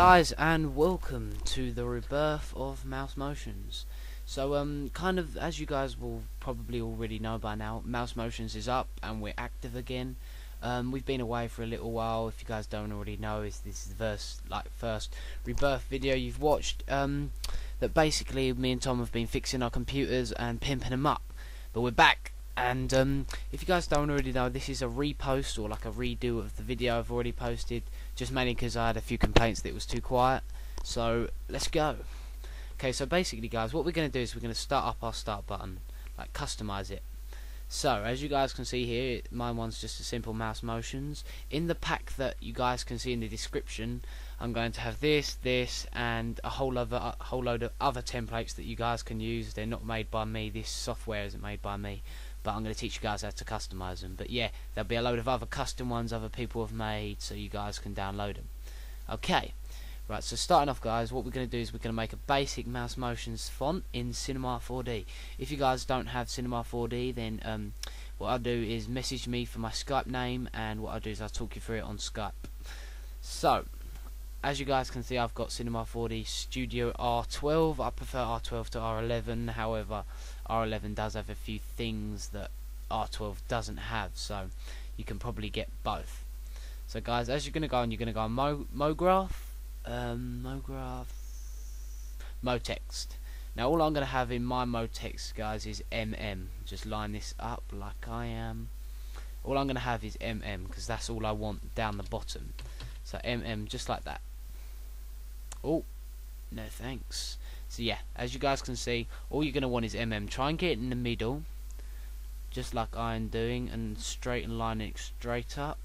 guys, and welcome to the rebirth of MouseMotions. So kind of as you guys will probably already know by now, MouseMotions is up and we're active again. We've been away for a little while. If you guys don't already know, this is the first rebirth video you've watched. That basically me and Tom have been fixing our computers and pimping them up, but we're back. And if you guys don't already know, this is a repost or like a redo of the video I've already posted, just mainly because I had a few complaints that it was too quiet. So let's go. Okay, so basically guys, what we're going to do is we're going to start up our start button, like customize it. So as you guys can see here, my one's just a simple MouseMotions. In the pack that you guys can see in the description, I'm going to have this, and a whole load of other templates that you guys can use. They're not made by me. This software isn't made by me, but I'm going to teach you guys how to customize them. But yeah, there'll be a load of other custom ones other people have made, so you guys can download them. Okay, right, so starting off guys, what we're going to do is we're going to make a basic MouseMotions font in Cinema 4D. If you guys don't have Cinema 4D, then what I'll do is message me for my Skype name, and what I'll do is I'll talk you through it on Skype. So as you guys can see, I've got Cinema 4D Studio R12. I prefer R12 to R11, however R11 does have a few things that R12 doesn't have, so you can probably get both. So guys, as you're going to go on, MoText. Now all I'm going to have in my MoText guys is MM. Just line this up like I am. All I'm going to have is MM, because that's all I want down the bottom. So MM, just like that. Oh, no thanks. So yeah, as you guys can see, all you're going to want is MM. Try and get it in the middle, just like I'm doing, and straighten line it straight up.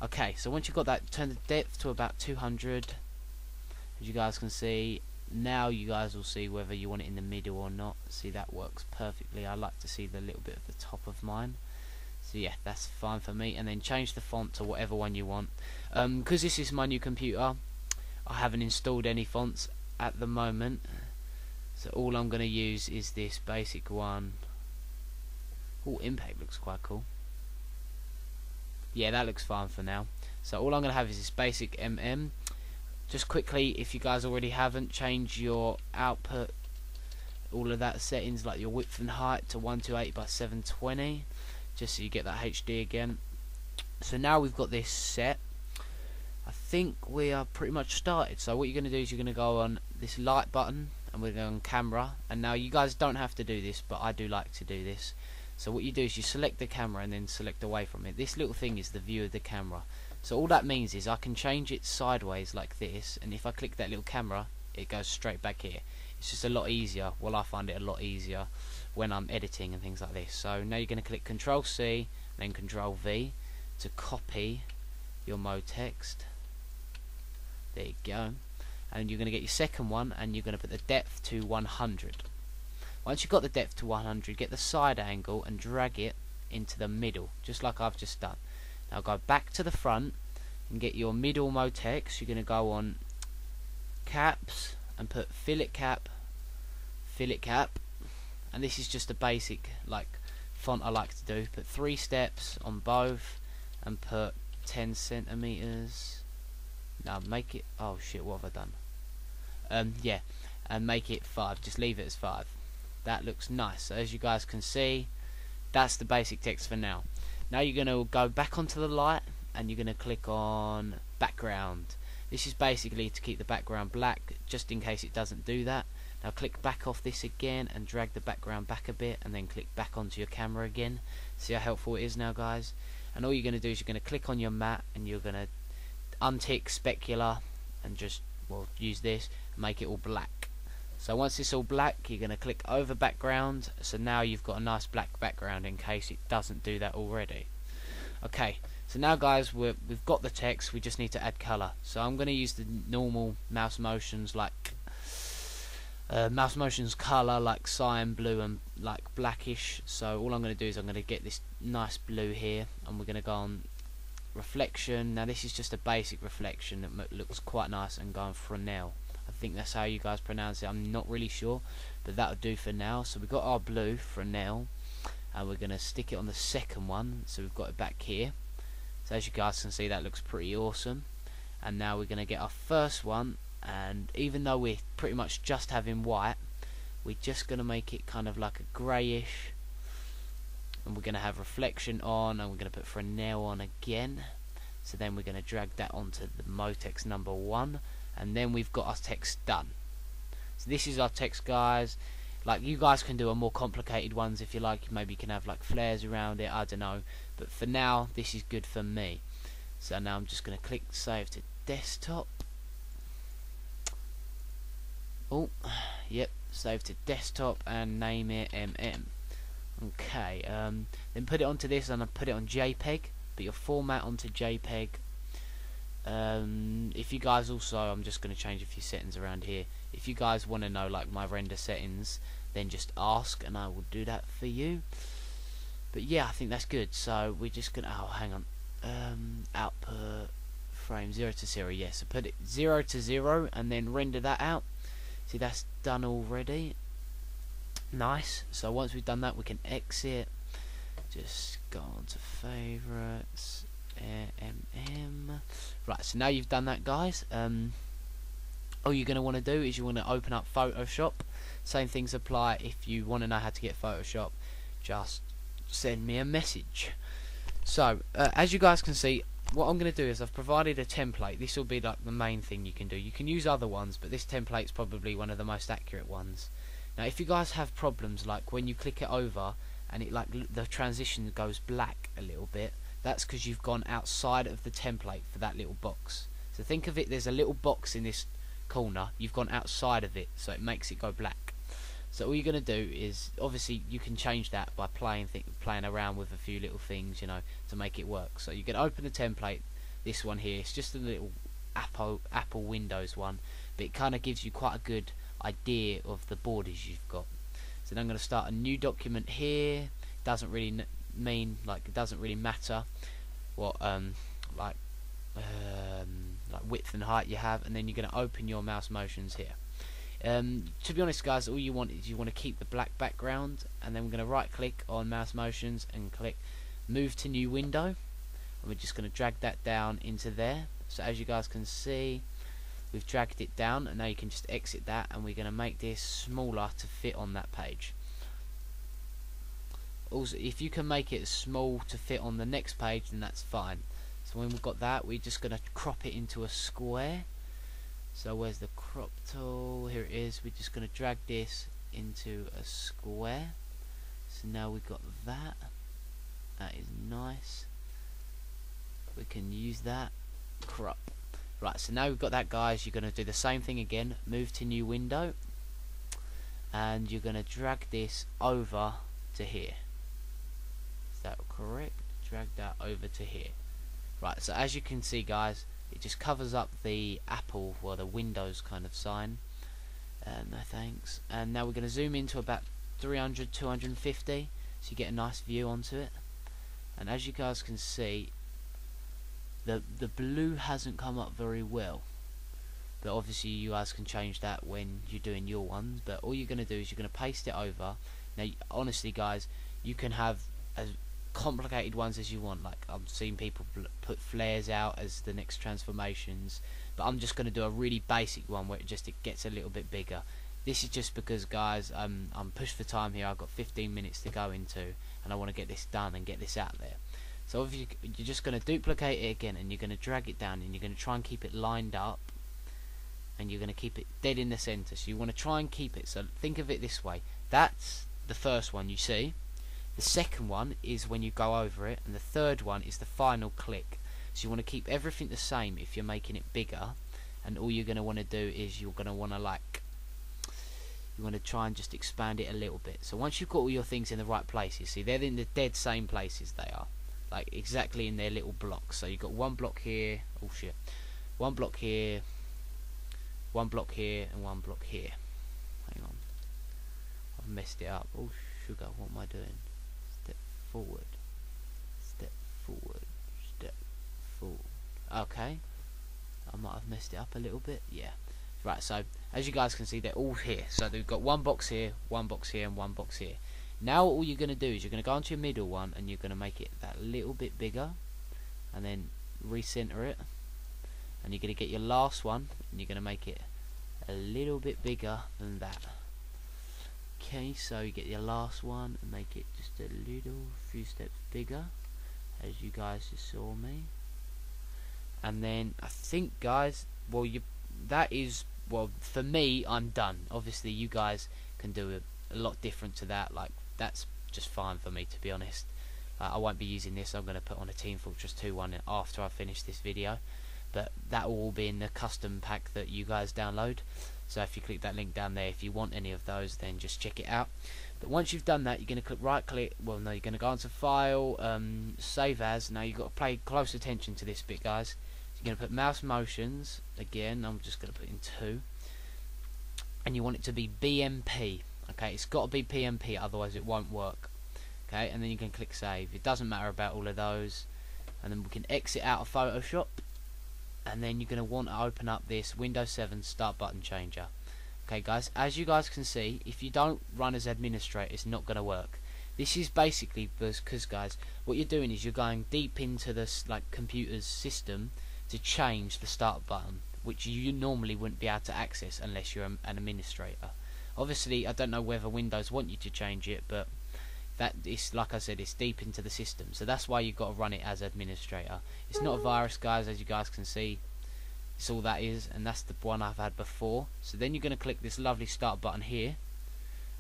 Okay, so once you've got that, turn the depth to about 200. As you guys can see, now you guys will see whether you want it in the middle or not. See, that works perfectly. I like to see the little bit of the top of mine. So yeah, that's fine for me. And then change the font to whatever one you want. Because this is my new computer, I haven't installed any fonts at the moment, so all I'm going to use is this basic one. Oh, Impact looks quite cool. Yeah, that looks fine for now. So all I'm going to have is this basic MM. Just quickly, if you guys already haven't, change your output, all of that settings, like your width and height, to 128 by 720, just so you get that HD again. So now we've got this set, I think we are pretty much started. So what you're going to do is you're going to go on this light button, and we're going on camera. And now you guys don't have to do this, but I do like to do this. So what you do is you select the camera and then select away from it. This little thing is the view of the camera. So all that means is I can change it sideways like this, and if I click that little camera, it goes straight back here. It's just a lot easier. Well, I find it a lot easier when I'm editing and things like this. So now you're going to click Control C, then Control V to copy your MoText. There you go. And you're going to get your second one, and you're going to put the depth to 100. Once you've got the depth to 100, get the side angle and drag it into the middle, just like I've just done. Now go back to the front and get your middle MoText. You're going to go on caps and put fillet cap, and this is just a basic like font I like to do. Put 3 steps on both and put 10 centimeters. Now make it, oh shit, what have I done? Yeah, and make it 5. Just leave it as 5. That looks nice. So as you guys can see, that's the basic text for now. Now you're going to go back onto the light, and you're going to click on background. This is basically to keep the background black, just in case it doesn't do that. Now click back off this again and drag the background back a bit, and then click back onto your camera again. See how helpful it is now guys? And all you're going to do is you're going to click on your matte, and you're going to untick specular, and just, well, use this and make it all black. So once it's all black, you're going to click over background. So now you've got a nice black background in case it doesn't do that already. Okay, so now guys, we've got the text, we just need to add colour. So I'm going to use the normal MouseMotions, like MouseMotions colour, like cyan blue and like blackish. So all I'm going to do is I'm going to get this nice blue here, and we're going to go on reflection. Now this is just a basic reflection that looks quite nice, and go on Fresnel. I think that's how you guys pronounce it. I'm not really sure, but that'll do for now. So we've got our blue Fresnel, and we're going to stick it on the second one. So we've got it back here. So as you guys can see, that looks pretty awesome. and now we're going to get our first one. And even though we're pretty much just having white, we're just going to make it kind of like a greyish, and we're going to have reflection on, and we're going to put Fresnel on again. So then we're going to drag that onto the Motex number 1, and then we've got our text done. So this is our text, guys. Like, you guys can do a more complicated ones if you like. Maybe you can have like flares around it, I don't know, but for now this is good for me. So now I'm just going to click save to desktop. Oh, yep, save to desktop and name it MM. Okay, then put it onto this, and I put it on JPEG. Put your format onto JPEG. If you guys also, I'm just going to change a few settings around here. If you guys want to know like my render settings, then just ask and I will do that for you. But yeah, I think that's good. So we're just gonna, oh hang on, output frame 0 to 0. Yes, so put it 0 to 0 and then render that out. See, that's done already. Nice. So once we've done that, we can exit. Just go on to favorites, right. So now you've done that, guys. All you're going to want to do is you want to open up Photoshop. Same things apply. If you want to know how to get Photoshop, just send me a message. So as you guys can see, what I'm going to do is I've provided a template. This will be like the main thing you can do. You can use other ones, but this template's probably one of the most accurate ones. Now if you guys have problems like when you click it over and it like the transition goes black a little bit, that's because you've gone outside of the template for that little box. So think of it, there's a little box in this corner, you've gone outside of it, so it makes it go black. So all you're going to do is, obviously you can change that by playing around with a few little things, you know, to make it work. So you can open the template, this one here, it's just a little Apple Windows one, but it kind of gives you quite a good idea of the borders you've got. So then I'm going to start a new document here. Doesn't really mean, like, it doesn't really matter what like width and height you have, and then you're going to open your MouseMotions here. To be honest, guys, all you want is you want to keep the black background, and then we're going to right click on MouseMotions and click move to new window, and we're just going to drag that down into there. So as you guys can see, we've dragged it down, and now you can just exit that, and we're going to make this smaller to fit on that page. Also, if you can make it small to fit on the next page, then that's fine. So when we've got that, we're just going to crop it into a square. So where's the crop tool? Here it is. We're just going to drag this into a square. So now we've got that. That is nice. We can use that. Crop. Right, so now we've got that, guys. You're going to do the same thing again. Move to new window. And you're going to drag this over to here. Is that correct? Drag that over to here. Right, so as you can see, guys, it just covers up the Apple or the Windows kind of sign. No thanks. And now we're going to zoom into about 300, 250, so you get a nice view onto it. And as you guys can see, the blue hasn't come up very well. But obviously you guys can change that when you're doing your ones. But all you're going to do is you're going to paste it over. Now, honestly, guys, you can have as complicated ones as you want. Like, I've seen people put flares out as the next transformations, but I'm just going to do a really basic one where it gets a little bit bigger. This is just because, guys, I'm pushed for time here. I've got 15 minutes to go into, and I want to get this done and get this out there. So if you're just going to duplicate it again, and you're going to drag it down, and you're going to try and keep it lined up, and you're going to keep it dead in the center. So you want to try and keep it, so think of it this way. That's the first one you see. The second one is when you go over it, and the third one is the final click. So you want to keep everything the same if you're making it bigger, and all you're going to want to do is you're going to want to try and just expand it a little bit. So once you've got all your things in the right places, see, they're in the dead same places they are, like exactly in their little blocks. So you've got one block here, oh shit, one block here, one block here, and one block here. Hang on, I've messed it up. Oh sugar, what am I doing? Step forward, step forward, step forward. Okay, I might have messed it up a little bit. Yeah, right. So as you guys can see, they're all here. So they've got one box here, one box here, and one box here. Now all you're going to do is you're going to go onto your middle one, and you're going to make it that little bit bigger, and then recenter it, and you're going to get your last one and you're going to make it a little bit bigger than that. Okay, so you get your last one and make it just a little few steps bigger, as you guys just saw me. And then I think, guys, well, that is, well, for me, I'm done. Obviously you guys can do a lot different to that. Like, that's just fine for me, to be honest. I won't be using this. I'm going to put on a Team Fortress 2 one after I finish this video, but that will all be in the custom pack that you guys download. So if you click that link down there, if you want any of those, then just check it out. But once you've done that, you're going to click right click, well no, you're going to go onto File, Save As. Now you've got to pay close attention to this bit, guys. You're going to put MouseMotions, again, I'm just going to put in 2, and you want it to be BMP. Okay, it's got to be PMP, otherwise it won't work. Okay, and then you can click Save. It doesn't matter about all of those. And then we can exit out of Photoshop, and then you're going to want to open up this Windows 7 Start Button Changer. Okay guys, as you guys can see, if you don't run as administrator, it's not going to work. This is basically because, guys, what you're doing is you're going deep into this computer's system to change the start button, which you normally wouldn't be able to access unless you're an administrator. Obviously, I don't know whether Windows want you to change it, but that is, like I said, it's deep into the system, so that's why you've got to run it as administrator. It's not a virus, guys, as you guys can see. It's all that is, and that's the one I've had before. So then you're going to click this lovely start button here,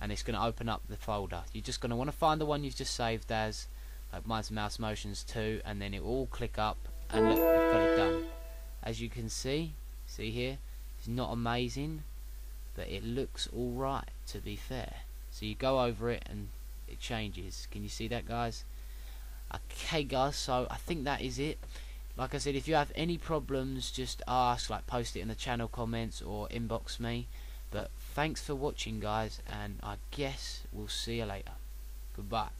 and it's going to open up the folder. You're just going to want to find the one you've just saved as, like mine's MouseMotions 2, and then it will all click up, and look, we've got it done. As you can see here, it's not amazing, but it looks alright, to be fair. So you go over it and it changes. Can you see that, guys? Okay guys, so I think that is it. Like I said, if you have any problems, just ask, like post it in the channel comments or inbox me. But thanks for watching, guys, and I guess we'll see you later. Goodbye.